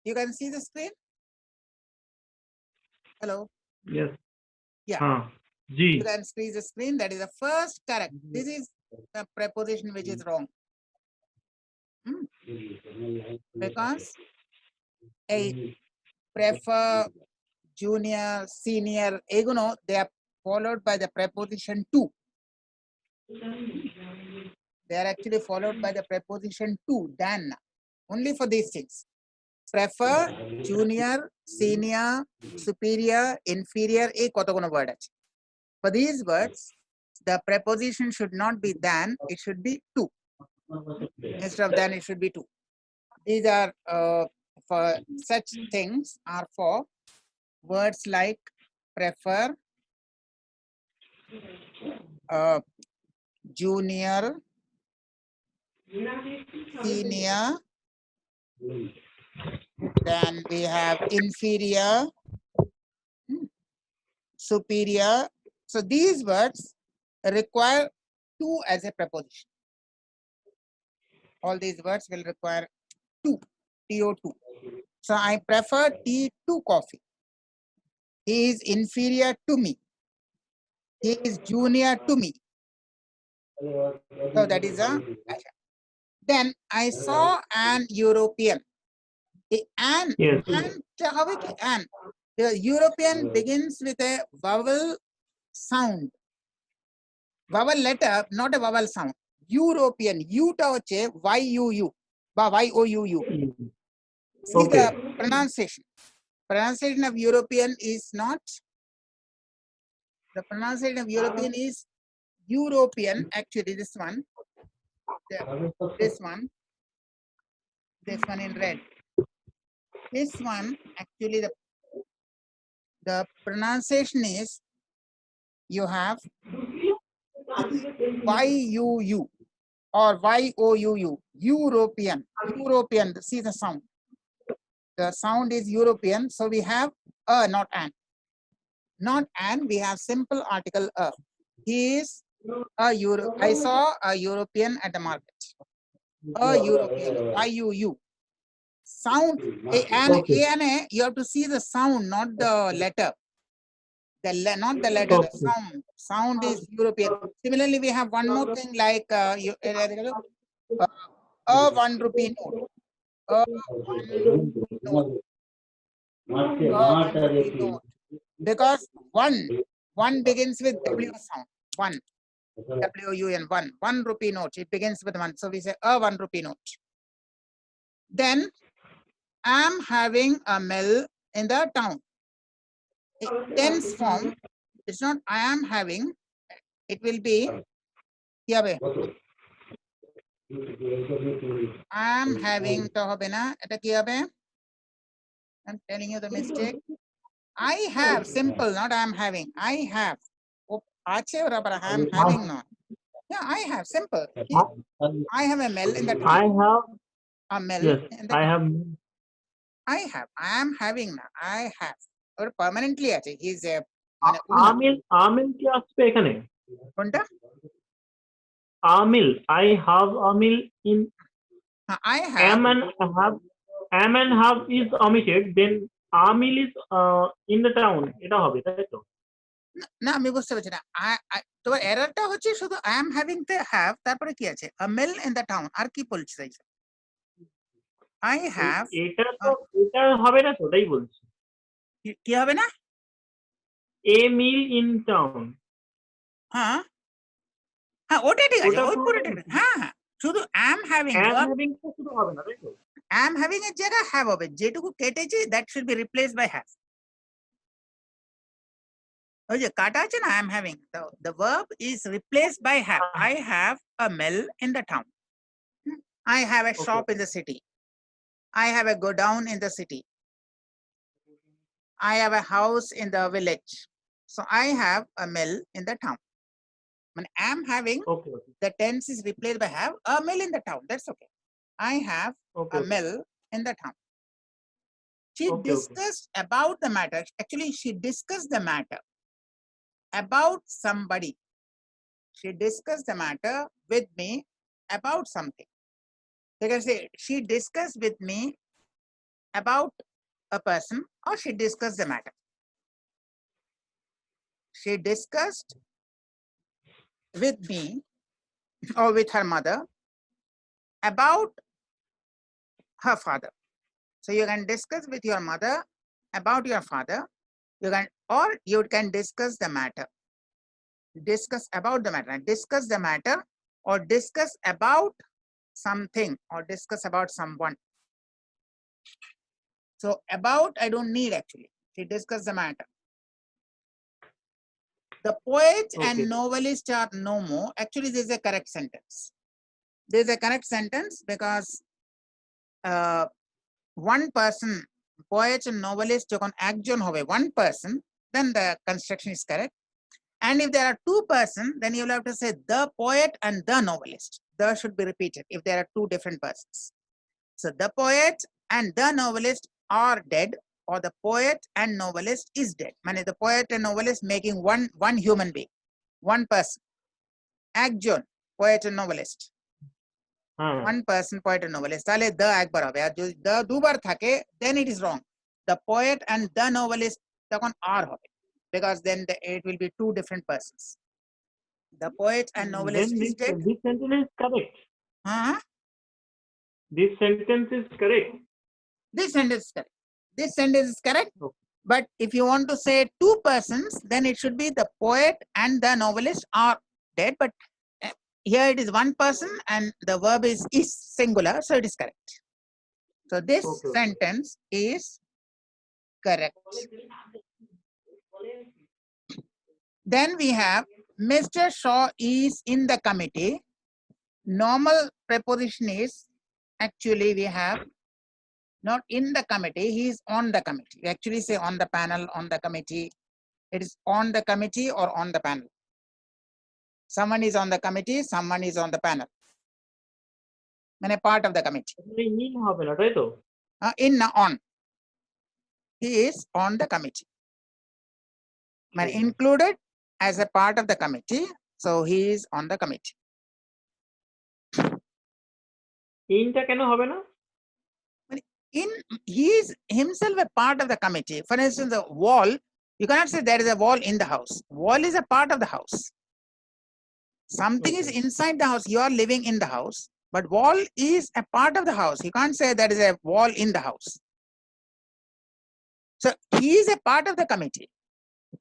You can see the screen? Hello? Yes. Yeah. G. You can see the screen. That is the first correct. This is the preposition which is wrong. Because a prefer, junior, senior, eguno, they are followed by the preposition to. They are actually followed by the preposition to, than. Only for these things. Prefer, junior, senior, superior, inferior, a kotogono word. For these words, the preposition should not be than, it should be to. Instead of than, it should be to. These are for such things are for words like prefer, junior, senior, then we have inferior, superior. So these words require to as a preposition. All these words will require to, TO2. So I prefer tea to coffee. He is inferior to me. He is junior to me. So that is a. Then I saw an European. An, Yes. an. The European begins with a vowel sound. Vowel letter, not a vowel sound. European, U ta vache, Y-U-U, Y-O-U-U. See the pronunciation. Pronunciation of European is not. The pronunciation of European is European. Actually, this one in red. This one, actually, the pronunciation is, you have Y-U-U or Y-O-U-U, European, see the sound. The sound is European, so we have a, not an. Not an, we have simple article a. He is a Euro. I saw a European at the market. A European, Y-U-U. Sound, and you have to see the sound, not the letter. Not the letter, the sound. Sound is European. Similarly, we have one more thing like a 1 rupee note. A 1 rupee note. A 1 rupee note. Because one begins with W sound. One. W-U-N, 1. 1 rupee note. It begins with 1. So we say a 1 rupee note. Then I'm having a mill in the town. Tense form, it's not I am having, it will be here. I am having to hobe na, eta ki hobe? I'm telling you the mistake. I have, simple, not I am having. I have. I am having not. Yeah, I have, simple. I have a mill in the town. I have a mill. Yes, in the I town. have. I am having now. I have. Or permanently আছে. He's a আমিল কি আসবে এখানে? কোনটা? আমিল, I have a meal in. I have. Am and have is omitted, then Amil is in the town. এটা হবে, তাই তো? না আমি বুঝতে পারছি না। তোমার এররটা হচ্ছে শুধু I am having তে have, তারপরে কি আছে? A mill in the town। আর কি বলছি চাইছো? I have। এটা হবে না তো, তাই বলছি। কি হবে না? A meal in town। হ্যাঁ হ্যাঁ, ওটা ঠিক আছে, ওই পুরোটা হ্যাঁ হ্যাঁ, শুধু am having তো শুধু হবে না, তাই তো? am having এর জায়গায় have হবে, যেটুকু কেটেছি that should be replaced by have। ওই যে কাটা আছে না, I am having, the verb is replaced by have। I have a mill in the town। I have a shop in the city। I have a godown in the city। I have a house in the village। So I have a mill in the town। When I am having, the tense is replaced by have, a mill in the town, that's okay। I have a mill in the town। She discussed about the matter. Actually, she discussed the matter about somebody। She discussed the matter with me about something। They can say, she discussed with me about a person, or she discussed the matter. She discussed with me or with her mother about her father. So you can discuss with your mother about your father. You can, or you can discuss the matter. Discuss about the matter. Discuss the matter, or discuss about something, or discuss about someone. So about I don't need actually. She discussed the matter. The poet Okay. and novelist are no more. Actually, this is a correct sentence. This is a correct sentence because one person, poet and novelist, you can একজন হবে, one person, then the construction is correct. And if there are two persons, then you will have to say the poet and the novelist. The should be repeated if there are two different persons. So the poet and the novelist are dead, or the poet and novelist is dead. Meaning the poet and novelist making one human being, one person. একজন poet and novelist. One person, poet and novelist. তাহলে the একবার হবে, আর যদি the দুবার থাকে, then it is wrong. The poet and the novelist তখন are হবে, because then it will be two different persons. The poet and novelist Then is dead. this sentence is correct. Uh-huh. This sentence is correct. This sentence is correct. This sentence is correct. Okay. But if you want to say two persons, then it should be the poet and the novelist are dead. But here it is one person and the verb is singular, so it is correct. So this Okay. sentence is correct. Then we have Mr. Shaw is in the committee. Normal preposition is actually we have not in the committee, he is on the committee. We actually say on the panel, on the committee. It is on the committee or on the panel. Someone is on the committee, someone is on the panel. And a part of the committee. in হবে না তাই তো? In on. He is on the committee. And included as a part of the committee, so he is on the committee. ইনটা কেন হবে না? He is himself a part of the committee. For instance, the wall, you cannot say there is a wall in the house. Wall is a part of the house. Something is inside the house. You are living in the house, but wall is a part of the house. You can't say there is a wall in the house. So he is a part of the committee.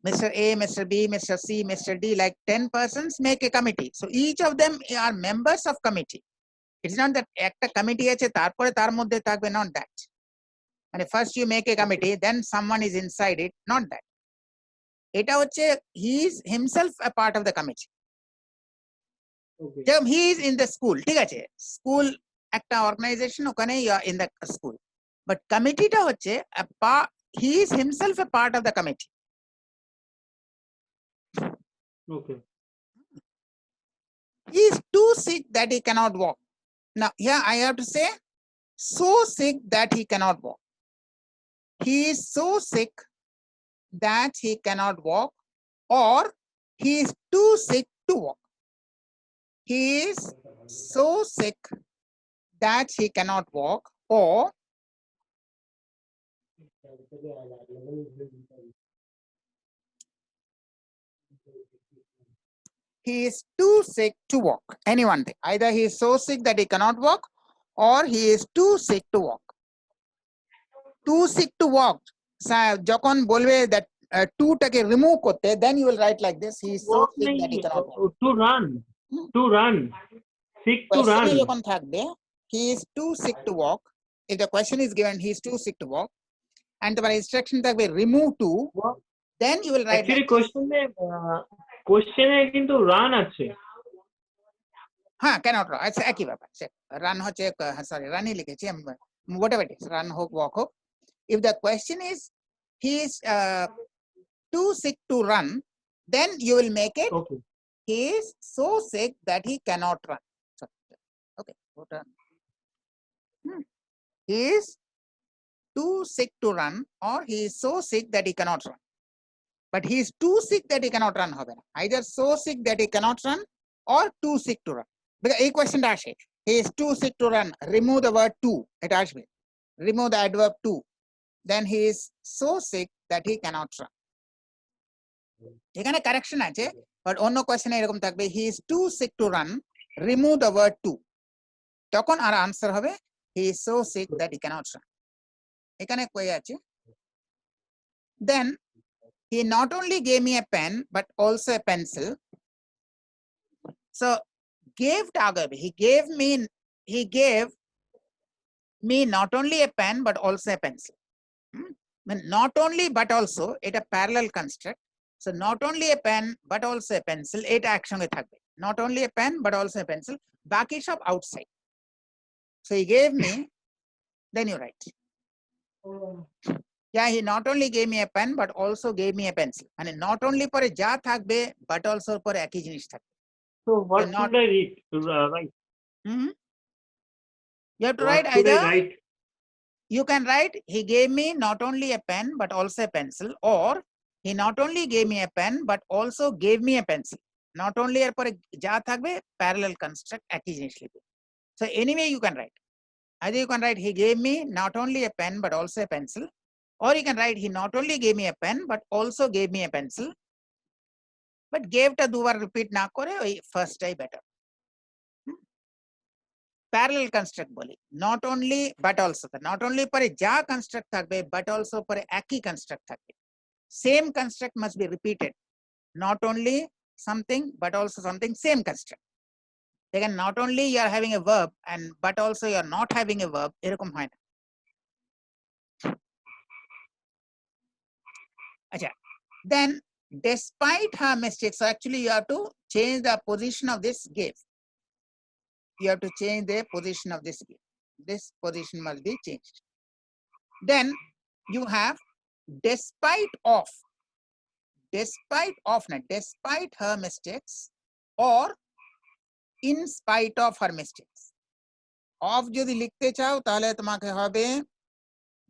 Mr. A, Mr. B, Mr. C, Mr. D, like 10 persons make a committee. So each of them are members of committee. It's not that একটা committee আছে তারপরে তার মধ্যে থাকবে, not that. And first you make a committee, then someone is inside it, not that. এটা হচ্ছে he is himself a part of the committee. Okay. He is in the school, ঠিক আছে, school একটা organization, ওখানে you are in the school. But committee টা হচ্ছে he is himself a part of the committee. Okay. He is too sick that he cannot walk. Now here I have to say so sick that he cannot walk. He is so sick that he cannot walk, or he is too sick to walk. He is so sick that he cannot walk, or he is too sick to walk. Any one thing. Either he is so sick that he cannot walk, or he is too sick to walk. Too sick to walk. যখন বলবে that two টাকে remove করতে, then you will write like this. He is so sick that he cannot walk. To run. To run. Sick to run. Question যখন থাকবে, he is too sick to walk. If the question is given, he is too sick to walk, and the instruction থাকবে remove to, then you will write. Actually, question এ কিন্তু run আছে. হ্যাঁ, cannot run. আচ্ছা, একই ব্যাপার। Run হচ্ছে, sorry, runই লিখেছি আমি, whatever it is, run হোক, walk হোক. If the question is he is too sick to run, then you will make it. Okay. He is so sick that he cannot run. Okay. He is too sick to run, or he is so sick that he cannot run. But he is too sick that he cannot run হবে না, either so sick that he cannot run or too sick to run. Because এই কোয়েশ্চেনটা আসে, he is too sick to run, remove the word to, এটা আসবে, remove the adverb to, then he is so sick that he cannot run. এখানে correction আছে, but অন্য কোয়েশ্চেনে এরকম থাকবে he is too sick to run, remove the word to, তখন আর answer হবে he is so sick that he cannot run. এখানে কই আছে, then he not only gave me a pen but also a pencil. So gave টা আগে হবে, he gave me not only a pen but also a pencil. Not only but also, এটা parallel construct. So not only a pen but also a pencil, এটা একসঙ্গে থাকবে, not only a pen but also a pencil, বাকি সব outside. So he gave me, then you write, yeah, he not only gave me a pen but also gave me a pencil. মানে not only পরে যা থাকবে but also পরে একই জিনিস থাকবে. So what So not- should I read? Write? You have to What write should I either, write? you can write he gave me not only a pen but also a pencil, or he not only gave me a pen but also gave me a pencil. Not only এর পরে যা থাকবে parallel construct একই জিনিস লিখবে. So anyway you can write, either you can write he gave me not only a pen but also a pencil, or you can write he not only gave me a pen but also gave me a pencil. But gave টা দুবার repeat না করে ওই ফার্স্টটাই better. Parallel construct বলি, not only but also, not only পরে যা construct থাকবে but also পরে একই কনস্ট্রাক্ট থাকবে, same construct must be repeated, not only something but also something, same construct. দেখেন not only you are having a verb and but also you are not having a verb, এরকম হয় না. আচ্ছা, then despite her mistakes, so actually you have to change the position of this gave. You have to change the position of this gave. This position must be changed. Then you have despite of despite her mistakes, or in spite of her mistakes. of যদি লিখতে চাও তাহলে তোমাকে হবে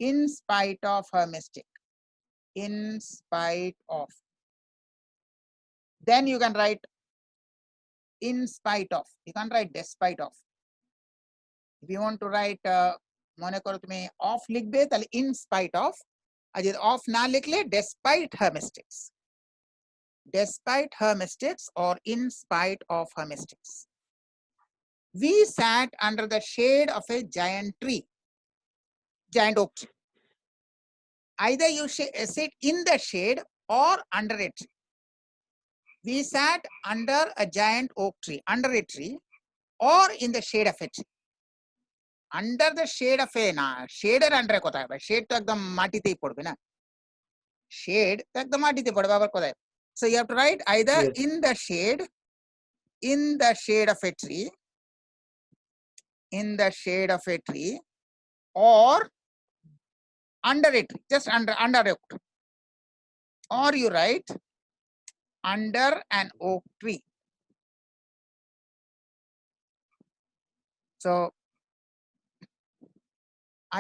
in spite of her mistake, in spite of. Then you can write in spite of, you can write despite of. If you want to write মনে করো তুমি of লিখবে তাহলে in spite of, আর যদি of না লিখলে despite her mistakes, despite her mistakes or in spite of her mistakes. We sat under the shade of a giant tree, giant oak tree. Either you sit in the shade or under a tree. We sat under a giant oak tree, under a tree, or in the shade of a tree. Under the shade of a, না শেডের আন্ডারে কোথায় হবে, shade তো একদম মাটিতেই পড়বে না, শেড তো একদম মাটিতে পড়বে আবার কোথায়. So you have to write either Yes. in the shade of a tree, in the shade of a tree, or under a tree, just under a oak tree, or you write under an oak tree. So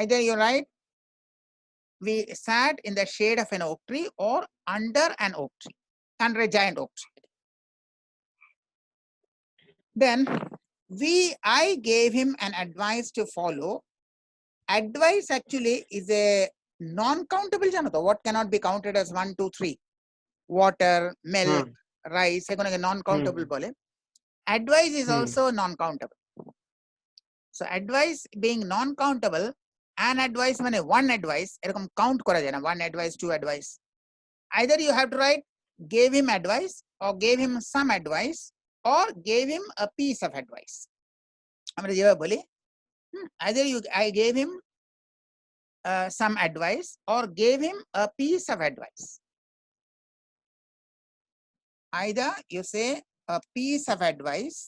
either you write we sat in the shade of an oak tree or under an oak tree, under a giant oak tree. Then I gave him an advice to follow. Advice actually is a non-countable, জানো তো, what cannot be counted as 1 2 3, water, milk, rice, এগুলোকে non-countable বলে. Advice is also non-countable. So advice being non-countable, an advice মানে one advice, এরকম count করা যায় না, one advice, two advice. Either you have to write gave him advice, or gave him some advice, or gave him a piece of advice. আমরা যেভাবে বলি, either I gave him some advice or gave him a piece of advice. Either you say a piece of advice,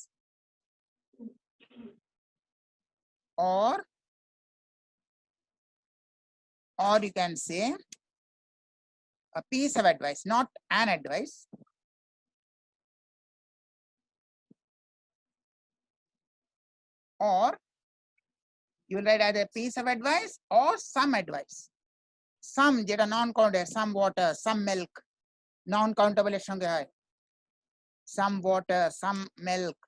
or you can say a piece of advice, not an advice. Or you will write either piece of advice or some advice. Some যেটা non countable, some water, some milk, non countable এর সঙ্গে হয়, some water, some milk,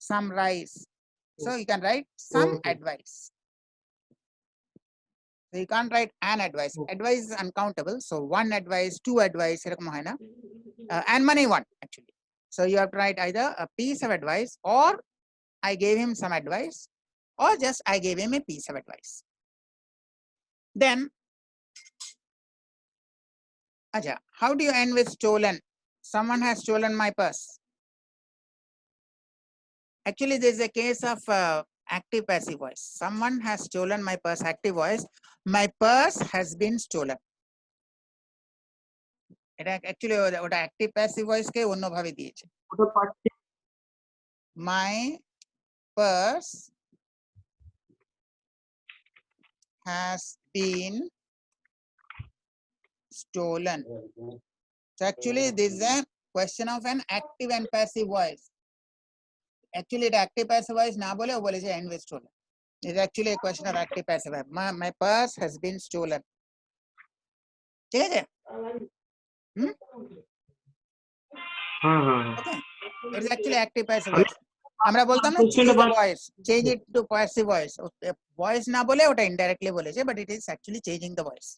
some rice. So you can write some advice. So So you can't write an advice. Advice is uncountable. So one advice, two advice, and money one actually. So you have to write either a piece of advice, or I gave him some advice, or just I gave him a piece of advice. Then, Acha, how do you end with stolen? Someone has stolen my purse. Actually, there is a case of active passive voice. Someone has stolen my purse, active voice. My purse has been stolen. It actually ওটা active passive voice কে অন্যভাবে দিয়েছে। My purse has been stolen. So actually, this is a question of an active and passive voice. Actually, the active passive voice na bole, wo boleche end with stolen. It's actually a question of active passive voice. My purse has been stolen. Okay. Okay. It is actually active passive voice. আমরা বলতাম না change the voice, change it to passive voice. Voice না বলে ওটা indirectly বলেছে, but it is actually changing the voice.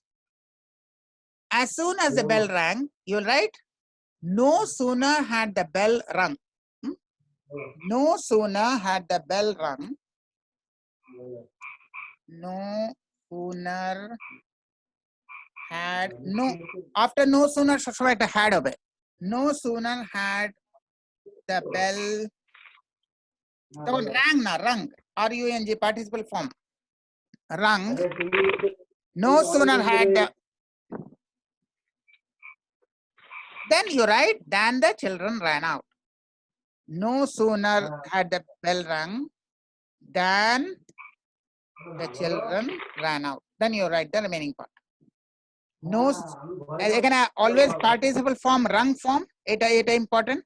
As soon as the bell rang, you'll write, no sooner had the bell rung. No sooner had the bell rung. No sooner had, no, after no sooner সবসময় একটা had হবে. No sooner had the bell, তখন rang না, rung, R-U-N-G, participle form. Rung. No sooner had the, then you write, then the children ran out. No sooner had the bell rung than the children ran out. Then you write the remaining part. No, এখানে always participle form, rung form, এটা important.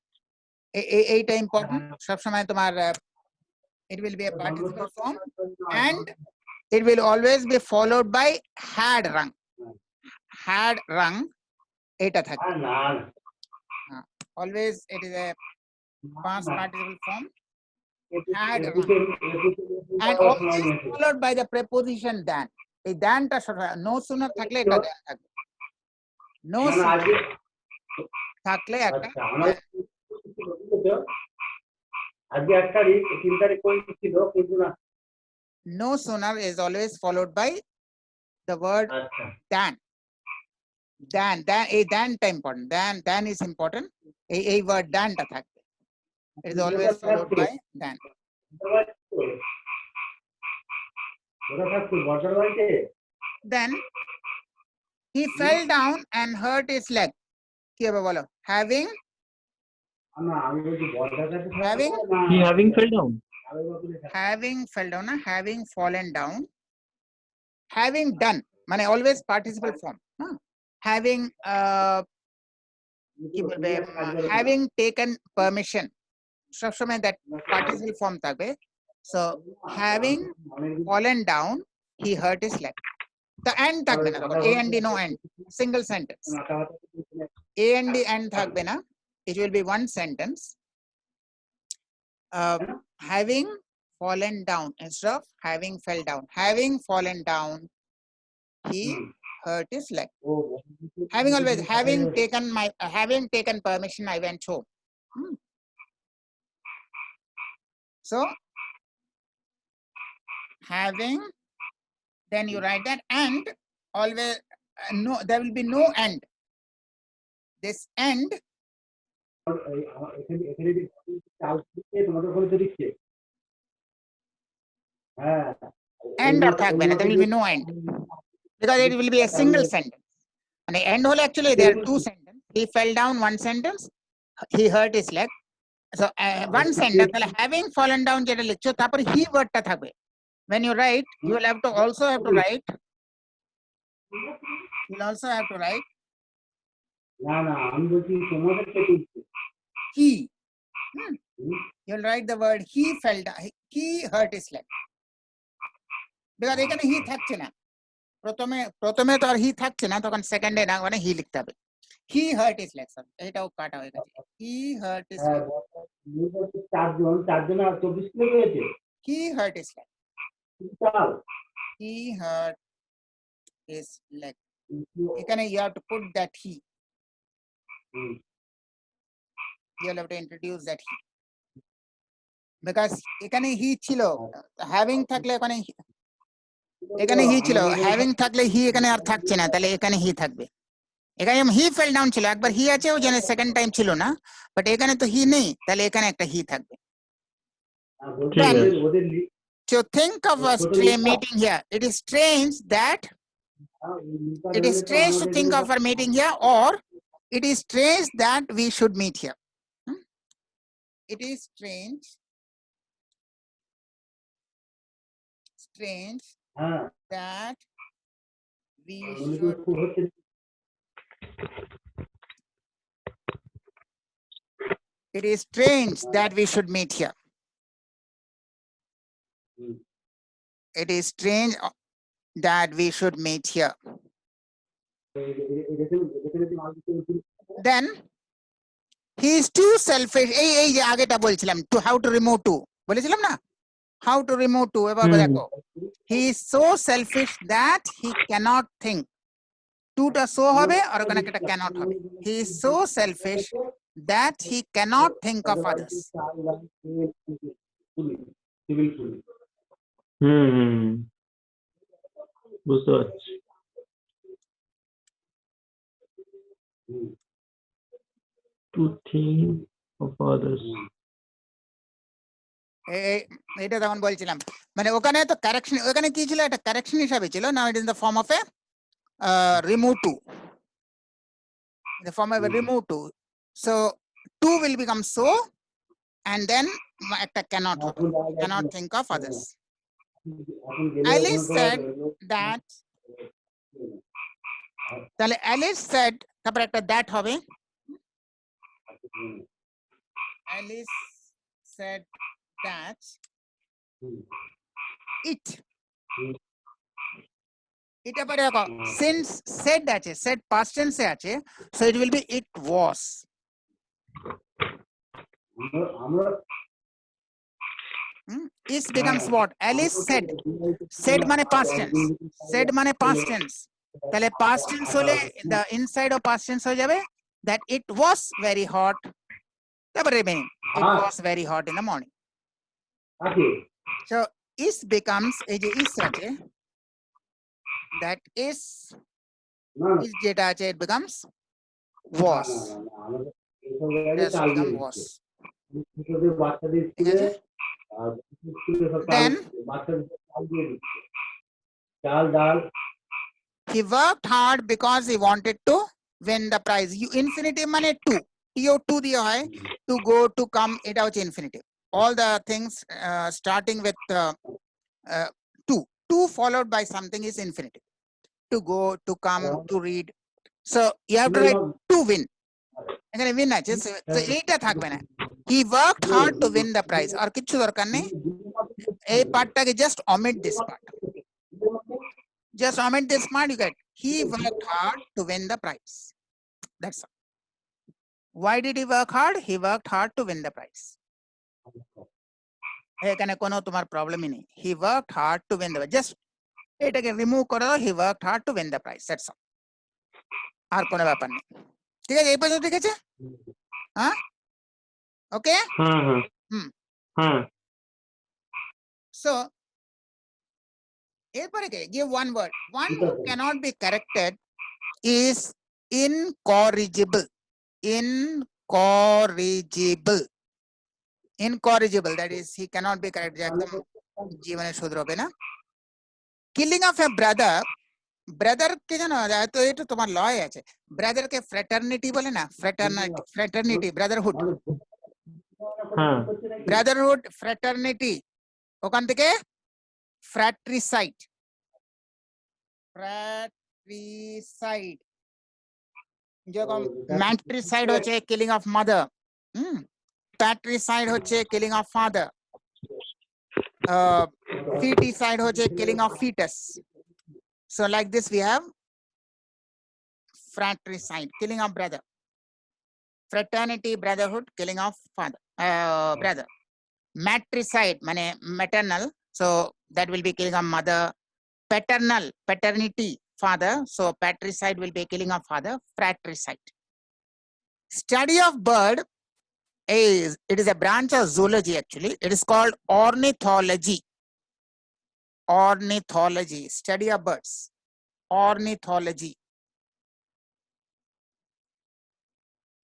এইটা important. সবসময় তোমার it will be a participle form, and it will always be followed by had rung. Had rung, এটা থাকে. Always it is a past participle form. Had rung. And always followed by the preposition than. এই thanটা no sooner থাকলে এটা than থাকবে. No sooner থাকলে একটা no sooner is always followed by the word than. Than a than টা important. Than is important. A word than টা থাকবে. It is always followed by than. Then he fell down and hurt his leg. কি হবে বলো? Having fell down. Having fell down, having fallen down, having done, মানে always participle form. Having having taken permission, সবসময় that participle form থাকবে. So having fallen down, he hurt his leg. The end থাকবে না তখন, a and d, no end, single sentence. A and d end থাকবে না, it will be one sentence. Having fallen down instead of having fell down. Having fallen down, he hurt his leg. Having always, having taken permission, I went home. So having, then you write that, and always no, there will be no end. This end end আর থাকবে না, there will be no end, because it will be a single sentence. And the end hole, actually there are two sentences. He fell down, one sentence. He hurt his leg. So one sentence, having fallen down যেটা লিখছো, তারপর he word টা থাকবে. When you write, you will also have to write. You'll also have to write. He. You'll write the word he fell down. He hurt his leg. Because এখানে he থাকছে না. প্রথমে তো আর he থাকছে না, তখন সেকেন্ডে না, মানে he লিখতে হবে. He hurt his leg. এটাও কাটা হয়ে গেছে. He hurt his leg. He hurt his leg. He hurt his leg. এখানে you have to put that he. You will have to introduce that he. Because এখানে he ছিল, having থাকলে এখানে he ছিল, having থাকলে he এখানে আর থাকছে না, তাহলে এখানে he থাকবে। এখানে he fell down ছিল, একবার he আছে, ওই জন্য সেকেন্ড টাইম ছিল না, বাট এখানে তো he নেই, তাহলে এখানে একটা he থাকবে। ঠিক আছে। To think of a meeting here, it is strange to think of our meeting here, or it is strange that we should meet here. It is strange that we should it is strange that we should meet here. It is strange that we should meet here. Then he is too selfish. এই যে আগেটা বলছিলাম, to how to remove to বলেছিলাম না, how to remove to, এবার দেখো, he is so selfish that he cannot think. টুটা so হবে আর ওখানে একটা cannot হবে। he is so selfish that he cannot think of others. বুঝতে পারছি। To think of others. এটা তখন বলছিলাম, মানে ওখানে তো কারেকশন, ওখানে কি ছিল, এটা কারেকশন হিসাবে ছিল, now it is in the form of a remove to, in the form of a remove to. So to will become so, and then একটা cannot হবে, cannot think of others. Alice said that, তাহলে Alice said, তারপর একটা that হবে, Alice said that it, এটা পরে দেখো, since said আছে, said past tense এ আছে, so it will be it was. Is becomes what? Alice said. Said মানে past tense. Said মানে past tense. তাহলে past tense হলে the inside of past tense হয়ে যাবে that it was very hot. তারপরে remaining, it was very hot in the morning. So is becomes, এই যে is আছে, that is যেটা আছে, it becomes was. Yes, become was. ঠিক আছে? Then he worked hard because he wanted to win the prize. You infinitive মানে to, to দিয়ে হয়, to go, to come, এটা হচ্ছে infinitive. All the things starting with to followed by something is infinitive. To go, to come, to read. So you have to write to win. এখানে win আছে, so এইটা থাকবে না। He worked hard to win the prize, আর কিছু দরকার নেই, এই পার্টটাকে just omit this part. Just omit this part, you get he worked hard to win the prize. That's all. Why did he work hard? He worked hard to win the prize. এখানে কোনো তোমার প্রবলেমই নেই। He worked hard to win the prize. Just এটাকে remove করে দাও, he worked hard to win the prize. That's all. আর কোনো ব্যাপার নেই। ঠিক আছে, এই পর্যন্ত ঠিক আছে? হ্যাঁ, ওকে। হ্যাঁ। So এরপরে give one word. One who cannot be corrected is incorrigible. Incorrigible, that is he cannot be corrected, একদম জীবনে শুধরবে না। Killing of a brother, brother কে জানো, তো এটা তোমার লয় আছে, ব্রাদার কে ফ্র্যাটার্নিটি বলে না, ফ্র্যাটার্নিটি, ব্রাদারহুড, ফ্র্যাটার্নিটি, ওখান থেকে ফ্র্যাট্রিসাইড, যেরকম ম্যাট্রিসাইড হচ্ছে কিলিং অফ মাদার, প্যাট্রিসাইড হচ্ছে কিলিং অফ ফাদার, ফিটিসাইড হচ্ছে killing of foetus. So like this we have fratricide, killing of brother. Fraternity, brotherhood, killing of father, brother. Matricide, mane maternal, so that will be killing of mother. Paternal, paternity, father. So patricide will be killing of father, fratricide. Study of bird is, it is a branch of zoology actually. It is called ornithology. Ornithology, study of birds. Ornithology.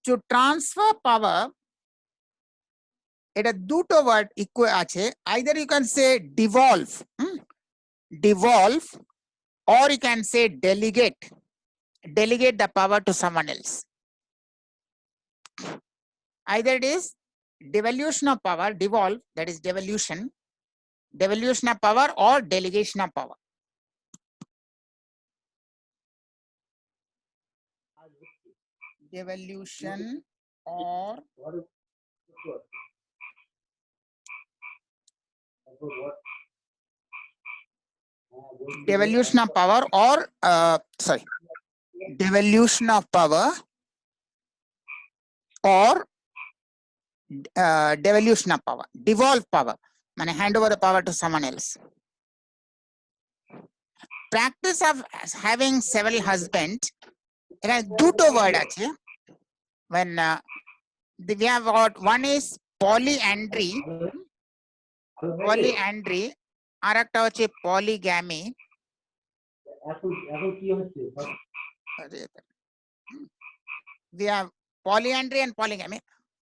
To transfer power, এটা দুটো word আছে, either you can say devolve, devolve, or you can say delegate, delegate the power to someone else. Either it is devolution of power, devolve, that is devolution, devolution of power, or delegation of power. Devolution or devolution of power, or sorry, devolution of power or devolution of power, devolve power, মানে hand over the power to someone else. Practice of having several husbands, এখানে দুটো word আছে. When we have got, one is polyandry, polyandry, আর একটা হচ্ছে polygamy. We have polyandry and polygamy.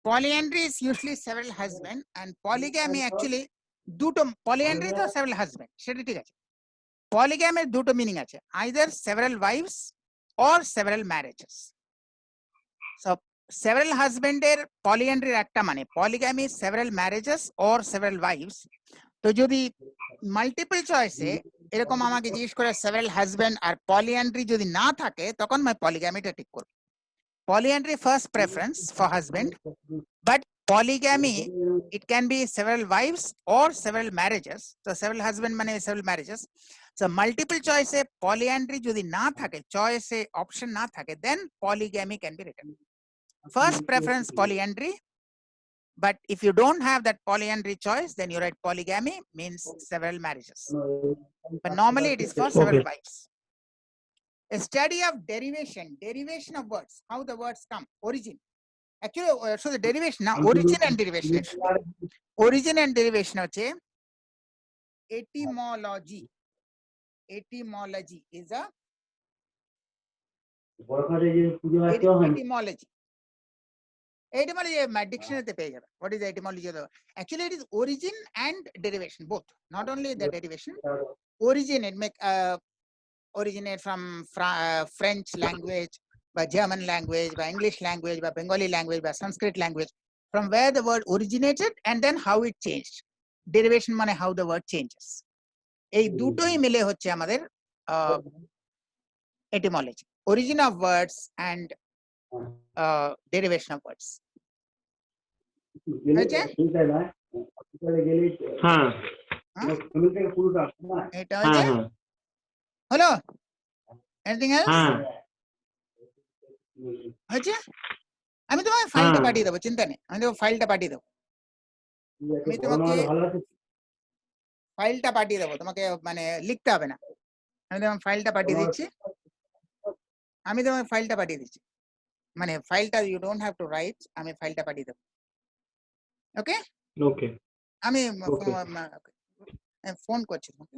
Polyandry is usually several husbands, and polygamy actually দুটো, polyandry তো several husbands, সেটা ঠিক আছে. Polygamy দুটো meaning আছে, either several wives or several marriages. So several husband এর polyandry একটা মানে, polygamy several marriages or several wives. তো যদি মাল্টিপল চয়েসে এরকম আমাকে জিজ্ঞেস করে several husband আর polyandry যদি না থাকে, তখন আমি পলিগ্যামিটা ঠিক করব. Polyandry first preference for husband, but polygamy, it can be several wives or several marriages. So several husband মানে several marriages. So multiple choice এ polyandry যদি না থাকে, choice এ option না থাকে, then polygamy can be written. First preference polyandry, but if you don't have that polyandry choice, then you write polygamy, means several marriages. But normally it is for several wives. A study of derivation, derivation of words, how the words come, origin. Actually, so the derivation, now origin and derivation. Origin and derivation হচ্ছে etymology. Etymology is a etymology. Etymology my dictionary te peye jabe. What is the etymology of the word? Actually, it is origin and derivation, both. Not only the derivation, origin, it make originate from French language, by German language, by English language, by Bengali language, by Sanskrit language, from where the word originated and then how it changed. Derivation মানে how the word changes. এই দুটোই মিলে হচ্ছে আমাদের etymology, origin of words and derivation of words. হয়েছে? হ্যাঁ, এটা হয়েছে? হলো? Anything else? হ্যাঁ, হয়েছে? আমি তোমাকে ফাইলটা পাঠিয়ে দেবো, চিন্তা নেই, আমি তোমাকে ফাইলটা পাঠিয়ে দেবো. আমি তোমাকে ফাইলটা পাঠিয়ে দেবো, তোমাকে মানে লিখতে হবে না. আমি তোমাকে ফাইলটা পাঠিয়ে দিচ্ছি. আমি তোমাকে ফাইলটা পাঠিয়ে দিচ্ছি, মানে ফাইলটা you don't have to write, আমি ফাইলটা পাঠিয়ে দেবো. ওকে, ওকে, আমি Okay. ফোন করছি তোমাকে.